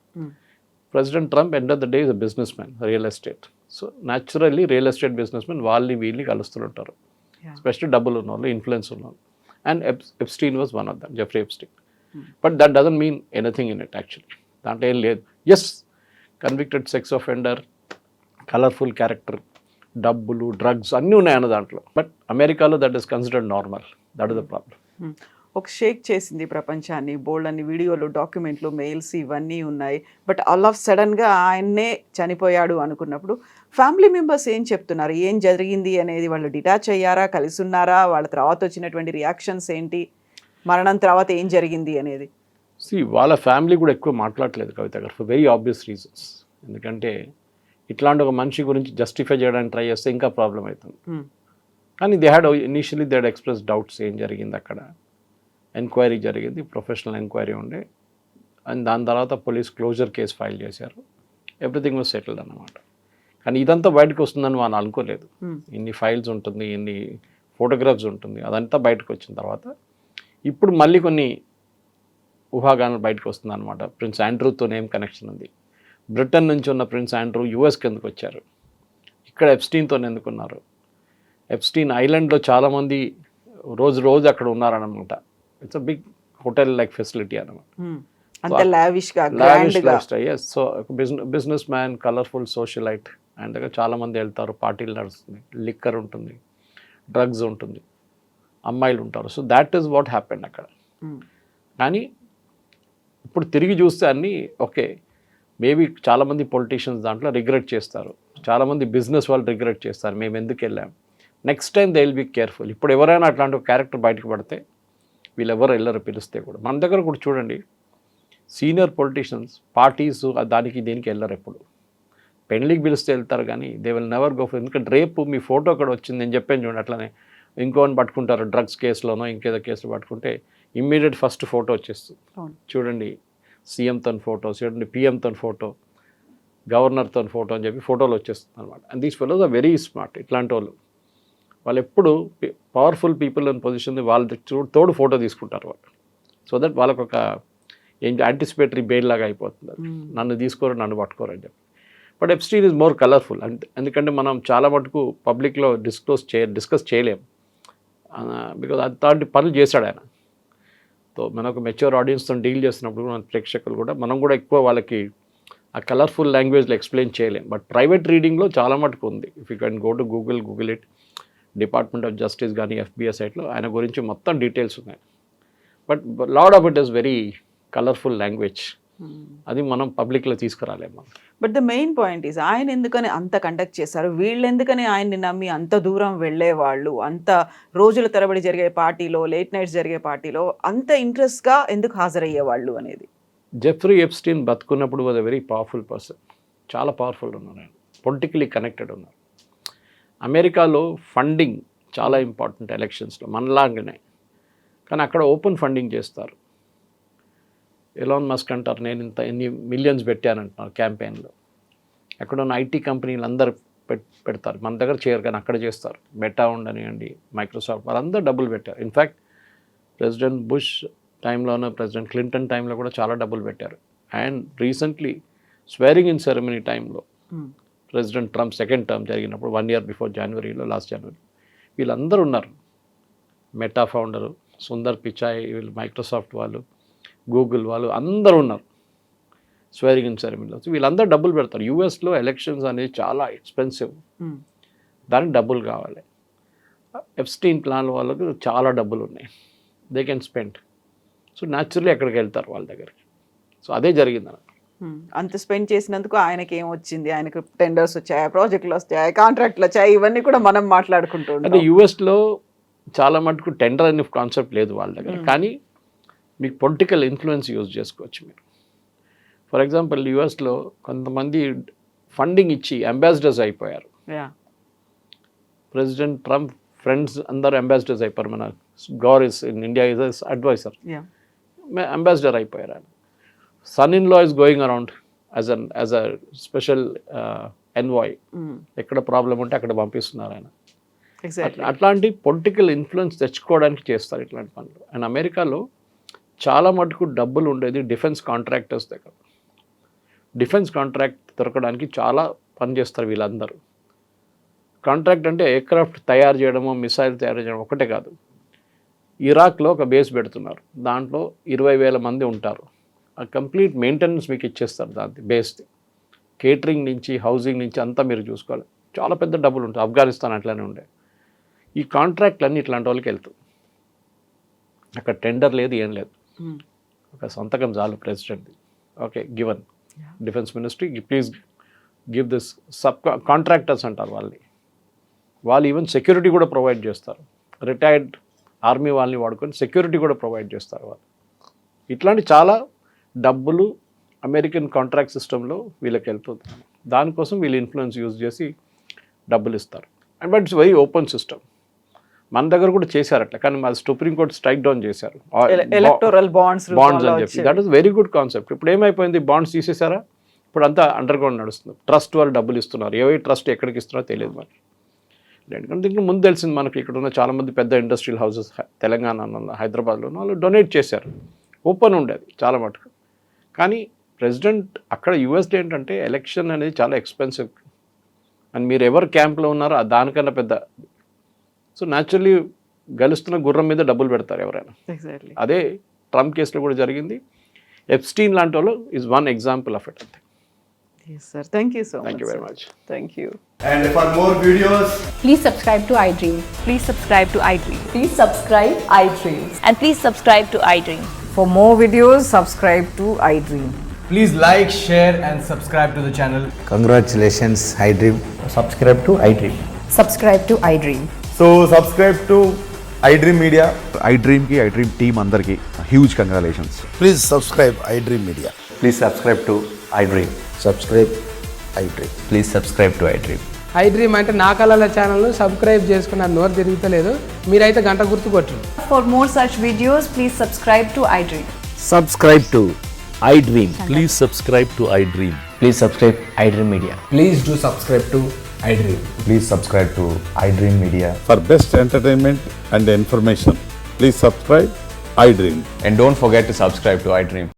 President Trump end of the day is a businessman, real estate. So naturally real estate businessman వీళ్ళని కలుస్తుంటారు, స్పెషల్లీ డబ్బులు ఉన్న వాళ్ళు, ఇన్ఫ్లుయెన్స్ ఉన్న వాళ్ళు. And Epstein was one of them, Jeffrey Epstein. But that doesn't mean anything in it actually. దాంట్లో ఏం లేదు. Yes, convicted sex offender, colourful character, డబ్బులు, డ్రగ్స్ అన్నీ ఉన్నాయన్న దాంట్లో. బట్ అమెరికాలో that is considered normal. That is the problem. ఒక షేక్ చేసింది ప్రపంచాన్ని, బోల్డ్ అన్ని వీడియోలు, డాక్యుమెంట్లు, మెయిల్స్ ఇవన్నీ ఉన్నాయి. బట్ ఆల్ ఆఫ్ సడన్గా ఆయన్నే చనిపోయాడు అనుకున్నప్పుడు ఫ్యామిలీ మెంబర్స్ ఏం చెప్తున్నారు, ఏం జరిగింది అనేది? వాళ్ళు డిటాచ్ అయ్యారా, కలిసి ఉన్నారా, వాళ్ళ తర్వాత వచ్చినటువంటి రియాక్షన్స్ ఏంటి, మరణం తర్వాత ఏం జరిగింది అనేది? వాళ్ళ ఫ్యామిలీ కూడా ఎక్కువ మాట్లాడలేదు కవిత గారు, ఫర్ వెరీ ఆబ్వియస్ రీజన్స్. ఎందుకంటే ఇట్లాంటి ఒక మనిషి గురించి జస్టిఫై చేయడానికి ట్రై చేస్తే ఇంకా ప్రాబ్లం అవుతుంది. కానీ they had initially they had express doubts, ఏం జరిగింది అక్కడ. ఎంక్వైరీ జరిగింది, ప్రొఫెషనల్ ఎంక్వైరీ ఉండే. అండ్ దాని తర్వాత పోలీస్ క్లోజర్ కేసు ఫైల్ చేశారు. ఎవ్రీథింగ్ వాజ్ సెటిల్డ్ అన్నమాట. కానీ ఇదంతా బయటకు వస్తుందని మనం అనుకోలేదు. ఇన్ని ఫైల్స్ ఉంటుంది, ఇన్ని ఫోటోగ్రాఫ్స్ ఉంటుంది, అదంతా బయటకు వచ్చిన తర్వాత ఇప్పుడు మళ్ళీ కొన్ని ఊహాగానాలు బయటకు వస్తుంది అనమాట. ప్రిన్స్ ఆండ్రూతో ఏం కనెక్షన్ ఉంది, బ్రిటన్ నుంచి ఉన్న ప్రిన్స్ ఆండ్రూ యూఎస్కి ఎందుకు వచ్చారు, ఇక్కడ ఎప్స్టీన్తో ఎందుకున్నారు, ఎప్స్టీన్ ఐలాండ్లో చాలామంది రోజు అక్కడ ఉన్నారనమాట. It's a big hotel like facility అనమాట. So businessman, colourful socialite, ఆయన దగ్గర చాలామంది వెళ్తారు, పార్టీలు నడుస్తుంది, లిక్కర్ ఉంటుంది, డ్రగ్స్ ఉంటుంది, అమ్మాయిలు ఉంటారు. So that is what happened అక్కడ. కానీ ఇప్పుడు తిరిగి చూస్తే అన్నీ ఓకే, మేబీ చాలామంది పొలిటీషియన్స్ దాంట్లో రిగ్రెట్ చేస్తారు, చాలామంది బిజినెస్ వాళ్ళు రిగ్రెట్ చేస్తారు, మేము ఎందుకు వెళ్ళాం. Next time they will be careful. ఇప్పుడు ఎవరైనా అట్లాంటి ఒక క్యారెక్టర్ బయటకు పడితే వీళ్ళు ఎవరు వెళ్ళరు, పిలిస్తే కూడా. మన దగ్గర కూడా చూడండి, సీనియర్ పొలిటీషియన్స్ పార్టీస్ దానికి దీనికి వెళ్ళరు. ఎప్పుడు పెళ్ళికి పిలిస్తే వెళ్తారు, కానీ they will never go for. ఎందుకంటే రేపు మీ ఫోటో అక్కడ వచ్చింది, నేను చెప్పాను చూడండి, అట్లనే ఇంకోని పట్టుకుంటారు, డ్రగ్స్ కేసులోనో ఇంకేదో కేసులో పట్టుకుంటే ఇమ్మీడియట్ ఫస్ట్ ఫోటో వచ్చేస్తుంది. చూడండి, సీఎంతో ఫోటో, చూడండి పిఎంతో ఫోటో, గవర్నర్తో ఫోటో అని చెప్పి ఫోటోలు వచ్చేస్తుంది అనమాట. And these fellows are very smart. ఇట్లాంటి వాళ్ళు ఎప్పుడు పవర్ఫుల్ పీపుల్ ఇన్ పొజిషన్ వాళ్ళ తోడు ఫోటో తీసుకుంటారు వాళ్ళు. సో దట్ వాళ్ళకు ఒక ఏంటి యాంటిసిపేటరీ బెయిల్ లాగా అయిపోతుంది అది. నన్ను తీసుకోరు, నన్ను పట్టుకోరు అని చెప్పి. But Epstein is more colourful అంటే, ఎందుకంటే మనం చాలా మటుకు పబ్లిక్లో డిస్కస్ చేయలేం, బికాజ్ అలాంటి పనులు చేశాడు ఆయన. సో మనకు మెచ్యూర్ ఆడియన్స్తో డీల్ చేస్తున్నప్పుడు మన ప్రేక్షకులు కూడా మనం కూడా ఎక్కువ వాళ్ళకి ఆ కలర్ఫుల్ లాంగ్వేజ్లో ఎక్స్ప్లెయిన్ చేయలేం. బట్ ప్రైవేట్ రీడింగ్లో చాలా మటుకు ఉంది. If you can go to Google it, department of justice కానీ FBI సైట్లో ఆయన గురించి మొత్తం డీటెయిల్స్ ఉన్నాయి. But lot of it is very colourful language. అది మనం పబ్లిక్లో తీసుకురాలేము. But the main point is ఆయన ఎందుకని అంత కండక్ట్ చేశారు, వీళ్ళు ఎందుకని ఆయన్ని నమ్మి అంత దూరం వెళ్ళేవాళ్ళు, అంత రోజుల తరబడి జరిగే పార్టీలో, లేట్ నైట్స్ జరిగే పార్టీలో అంత ఇంట్రెస్ట్గా ఎందుకు హాజరయ్యేవాళ్ళు అనేది. జెఫ్రీ ఎప్స్టీన్ బతుకున్నప్పుడు was a very powerful person. చాలా పవర్ఫుల్ ఉన్నారు ఆయన, పొలిటికలీ కనెక్టెడ్ ఉన్నారు. అమెరికాలో ఫండింగ్ చాలా ఇంపార్టెంట్ ఎలక్షన్స్లో, మనలాగానే. కానీ అక్కడ ఓపెన్ ఫండింగ్ చేస్తారు. ఎలాన్ మస్క్ అంటారు, నేను ఎన్ని మిలియన్స్ పెట్టానంటున్నారు క్యాంపెయిన్లో. అక్కడ ఉన్న IT కంపెనీలు అందరు పెడతారు, మన దగ్గర చేయరు కానీ అక్కడ చేస్తారు. మెటా ఉండనివ్వండి, మైక్రోసాఫ్ట్, వాళ్ళందరూ డబ్బులు పెట్టారు. ఇన్ఫ్యాక్ట్ ప్రెసిడెంట్ బుష్ టైంలోనూ, ప్రెసిడెంట్ క్లింటన్ టైంలో కూడా చాలా డబ్బులు పెట్టారు. And recently swearing in ceremony టైంలో ప్రెసిడెంట్ ట్రంప్ సెకండ్ టర్మ్ జరిగినప్పుడు 1 year బిఫోర్ లాస్ట్ జనవరి వీళ్ళందరూ ఉన్నారు. మెటా ఫౌండరు సుందర్ పిచాయ్, వీళ్ళు మైక్రోసాఫ్ట్ వాళ్ళు, గూగుల్ వాళ్ళు అందరూ ఉన్నారు స్వేరింగ్ ఇన్ సెరమనీలో. వీళ్ళందరూ డబ్బులు పెడతారు. యూఎస్లో ఎలక్షన్స్ అనేది చాలా ఎక్స్పెన్సివ్, దానికి డబ్బులు కావాలి. ఎప్స్టీన్ ప్లాన్ వాళ్ళకు చాలా డబ్బులు ఉన్నాయి, they can spend. So naturally ఎక్కడికి వెళ్తారు వాళ్ళ దగ్గరికి. సో అదే జరిగింది అన్నమాట. అంత స్పెండ్ చేసినందుకు ఆయనకి ఏమొచ్చింది, ఆయనకు టెండర్స్ వచ్చాయి, ప్రాజెక్టులు వచ్చాయి, కాంట్రాక్ట్లు వచ్చాయి, ఇవన్నీ కూడా మనం మాట్లాడుకుంటూ అంటే యూఎస్లో చాలా మటుకు టెండర్ అనే కాన్సెప్ట్ లేదు వాళ్ళ దగ్గర. కానీ మీకు పొలిటికల్ ఇన్ఫ్లుయెన్స్ యూజ్ చేసుకోవచ్చు మీరు. ఫర్ ఎగ్జాంపుల్ యూఎస్లో కొంతమంది ఫండింగ్ ఇచ్చి అంబాసిడర్స్ అయిపోయారు. ప్రెసిడెంట్ ట్రంప్ ఫ్రెండ్స్ అందరూ అంబాసిడర్స్ అయిపోయారు. మన గౌరిస్ in India is adviser, ambassador అయిపోయారు ఆయన. Son in law is going around as a special envoy. ఎక్కడ ప్రాబ్లం ఉంటే అక్కడ పంపిస్తున్నారు ఆయన. అట్లాంటి పొలిటికల్ ఇన్ఫ్లుయెన్స్ తెచ్చుకోవడానికి చేస్తారు ఇట్లాంటి పనులు. అండ్ అమెరికాలో చాలా మటుకు డబ్బులు ఉండేది డిఫెన్స్ కాంట్రాక్టర్స్ దగ్గర. డిఫెన్స్ కాంట్రాక్ట్ దొరకడానికి చాలా పని చేస్తారు వీళ్ళందరూ. కాంట్రాక్ట్ అంటే ఎయిర్క్రాఫ్ట్ తయారు చేయడము, మిసైల్ తయారు చేయడం ఒకటే కాదు. ఇరాక్లో ఒక బేస్ పెడుతున్నారు, దాంట్లో 20,000 మంది ఉంటారు. ఆ కంప్లీట్ మెయింటెనెన్స్ మీకు ఇచ్చేస్తారు దాని బేస్ది. కేటరింగ్ నుంచి, హౌసింగ్ నుంచి అంతా మీరు చూసుకోవాలి. చాలా పెద్ద డబ్బులు ఉంటాయి. ఆఫ్ఘనిస్తాన్ అట్లానే ఉండే. ఈ కాంట్రాక్ట్లన్నీ ఇట్లాంటి వాళ్ళకి వెళ్తాయి. అక్కడ టెండర్ లేదు, ఏం లేదు, ఒక సంతకం చాలు ప్రెసిడెంట్ది. Okay, given defence ministry, please give this subcontractors అంటారు వాళ్ళని. వాళ్ళు ఈవెన్ సెక్యూరిటీ కూడా ప్రొవైడ్ చేస్తారు. రిటైర్డ్ ఆర్మీ వాళ్ళని వాడుకొని సెక్యూరిటీ కూడా ప్రొవైడ్ చేస్తారు వాళ్ళు. ఇట్లాంటి చాలా డబ్బులు అమెరికన్ కాంట్రాక్ట్ సిస్టంలో వీళ్ళకి వెళ్తుంది. దానికోసం వీళ్ళు ఇన్ఫ్లుయెన్స్ యూజ్ చేసి డబ్బులు ఇస్తారు. And but it's very open system. మన దగ్గర కూడా చేశారు అట్లా, కానీ మా సుప్రీంకోర్టు స్ట్రైక్ డౌన్ చేశారు ఎలక్టోరల్ బాండ్స్ అని చెప్పి. That is very good concept. ఇప్పుడు ఏమైపోయింది, బాండ్స్ తీసేశారా, ఇప్పుడు అంతా అండర్ గ్రౌండ్ నడుస్తుంది. ట్రస్ట్ వాళ్ళు డబ్బులు ఇస్తున్నారు, ఏ ట్రస్ట్ ఎక్కడికి ఇస్తున్నారో తెలియదు మనకి. ఎందుకంటే దీనికి ముందు తెలిసింది మనకి, ఇక్కడ ఉన్న చాలామంది పెద్ద ఇండస్ట్రియల్ హౌసెస్ తెలంగాణలో, హైదరాబాద్లో వాళ్ళు డొనేట్ చేశారు. ఓపెన్ ఉండేది చాలా మటుకు. కానీ ప్రెసిడెంట్ అక్కడ యూఎస్లో ఏంటంటే ఎలక్షన్ అనేది చాలా ఎక్స్పెన్సివ్. అండ్ మీరు ఎవరు క్యాంప్లో ఉన్నారో దానికన్నా పెద్ద. సో న్యాచురల్లీ గెలుస్తున్న గుర్రం మీద డబ్బులు పెడతారు ఎవరైనా. అదే ట్రంప్ కేసులో కూడా జరిగింది. ఎప్స్టీన్ లాంటి వాళ్ళు is one example of it. అంతే. Yes, sir. Thank you so much. Thank you very much. Thank you. And for more videos, Please subscribe to iDream. Please subscribe to iDream. Please subscribe iDream. And please subscribe to iDream. For more videos, subscribe to iDream. please like, share and subscribe to the channel. Congratulations, iDream. Subscribe to iDream. Subscribe to iDream. So subscribe to iDream Media. iDream team అందరికి huge congratulations. Please subscribe iDream Media. Please subscribe to iDream. Subscribe iDream. Please subscribe to iDream. iDream అంటే నా కళల ఛానల్ను subscribe చేసుకున్న నోరు తిరుగుతలేదు, మీరైతే గంట గుర్తు కొట్టండి. For more such videos, please subscribe to iDream. Subscribe to iDream. Please subscribe to iDream. Please subscribe iDream Media. Please do subscribe to iDream. Please subscribe to iDream Media. For best entertainment and information, please subscribe iDream. And don't forget to subscribe to iDream.